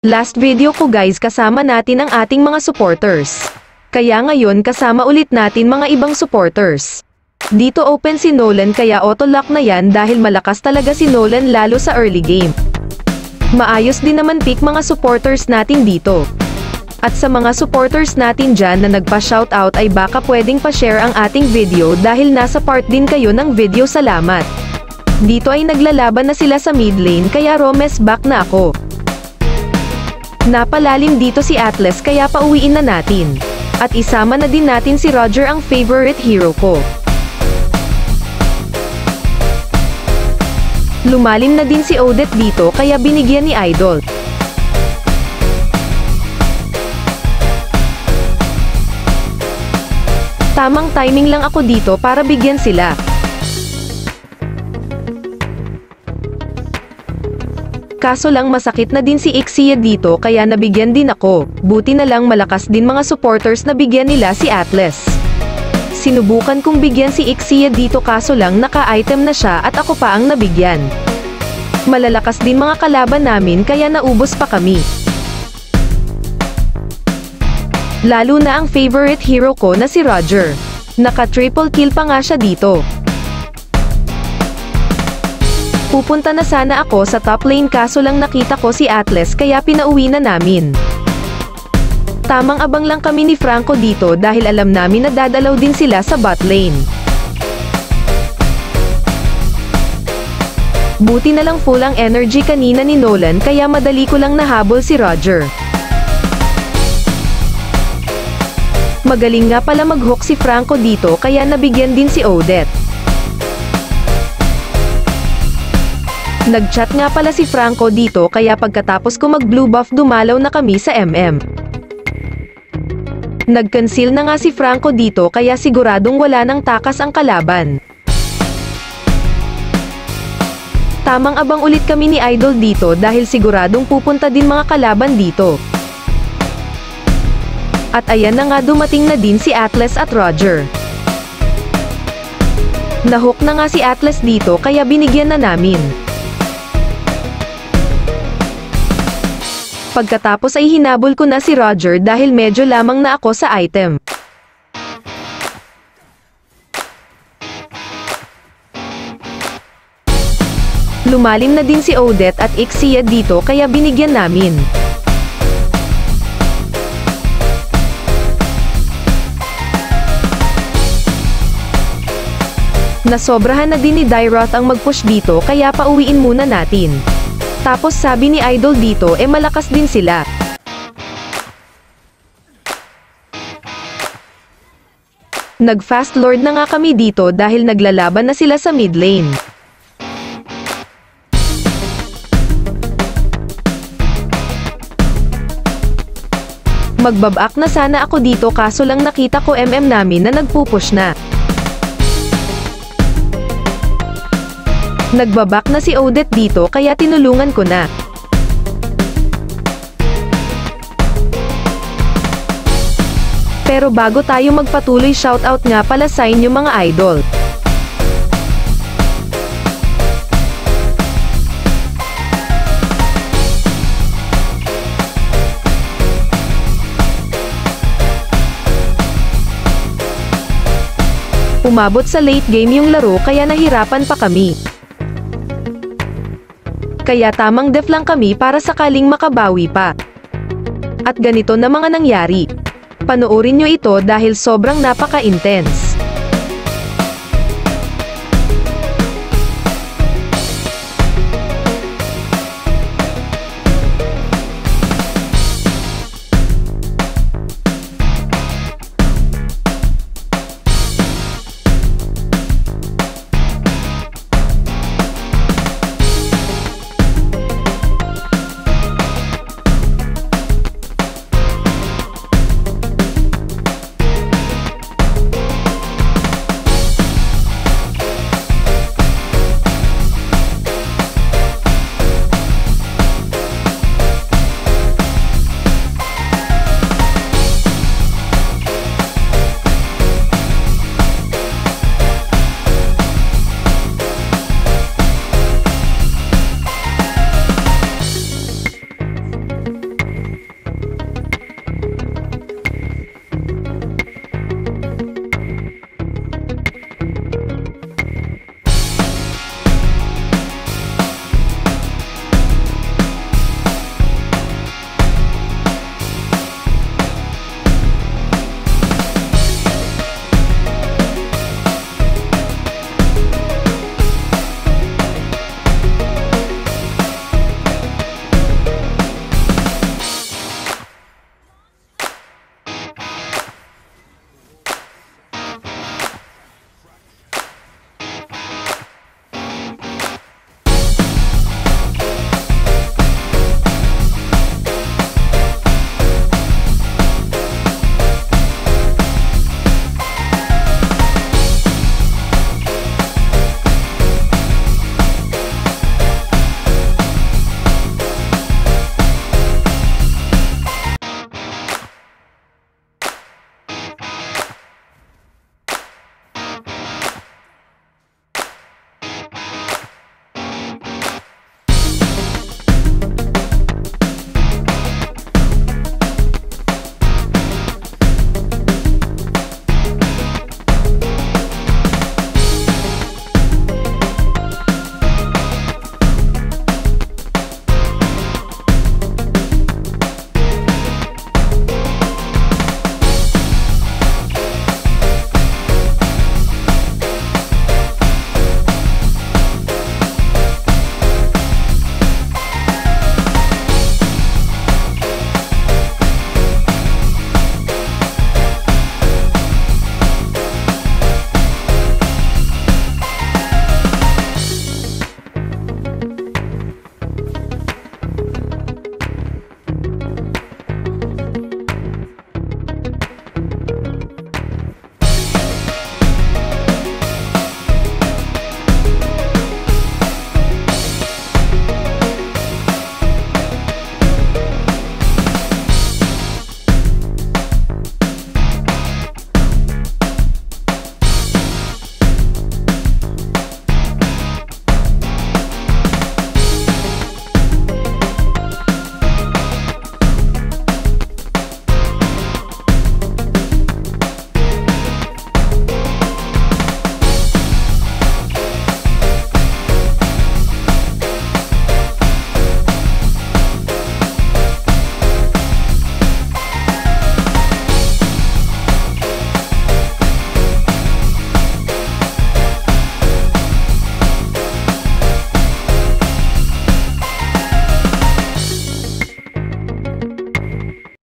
Last video ko guys kasama natin ang ating mga supporters. Kaya ngayon kasama ulit natin mga ibang supporters. Dito open si Nolan kaya auto-lock na yan dahil malakas talaga si Nolan lalo sa early game. Maayos din naman pick mga supporters natin dito. At sa mga supporters natin dyan na nagpa-shoutout ay baka pwedeng pa-share ang ating video dahil nasa part din kayo ng video, salamat. Dito ay naglalaban na sila sa mid lane kaya Romes back na ako. Napalalim dito si Atlas kaya pauwiin na natin. At isama na din natin si Roger ang favorite hero ko. Lumalim na din si Odette dito kaya binigyan ni Idol. Tamang timing lang ako dito para bigyan sila. Kaso lang masakit na din si Ixia dito kaya nabigyan din ako. Buti na lang malakas din mga supporters na bigyan nila si Atlas. Sinubukan kong bigyan si Ixia dito kaso lang naka-item na siya at ako pa ang nabigyan. Malalakas din mga kalaban namin kaya naubos pa kami. Lalo na ang favorite hero ko na si Roger. Naka-triple kill pa nga siya dito. Pupunta na sana ako sa top lane kaso lang nakita ko si Atlas kaya pinauwi na namin. Tamang abang lang kami ni Franco dito dahil alam namin na dadalaw din sila sa bot lane. Buti na lang full ang energy kanina ni Nolan kaya madali ko lang nahabol si Roger. Magaling nga pala mag-hook si Franco dito kaya nabigyan din si Odette. Nag-chat nga pala si Franco dito kaya pagkatapos ko mag-blue buff dumalaw na kami sa MM. Nag-cancel na nga si Franco dito kaya siguradong wala nang takas ang kalaban. Tamang abang ulit kami ni Idol dito dahil siguradong pupunta din mga kalaban dito. At ayan na nga dumating na din si Atlas at Roger. Nahook na nga si Atlas dito kaya binigyan na namin. Pagkatapos ay hinabol ko na si Roger dahil medyo lamang na ako sa item. Lumalim na din si Odette at Ixia dito kaya binigyan namin. Nasobrahan na din ni Dairoth ang mag-push dito kaya pauwiin muna natin. Tapos sabi ni Idol dito malakas din sila. Nag-fast lord na nga kami dito dahil naglalaban na sila sa mid lane. Magbabak na sana ako dito kaso lang nakita ko namin na nagpupush na. Nagbabak na si Odette dito kaya tinulungan ko na. Pero bago tayo magpatuloy shoutout nga pala sa inyo mga idol. Umabot sa late game yung laro kaya nahirapan pa kami. Kaya tamang def lang kami para sakaling makabawi pa. At ganito na mga nangyari. Panoorin nyo ito dahil sobrang napaka-intense.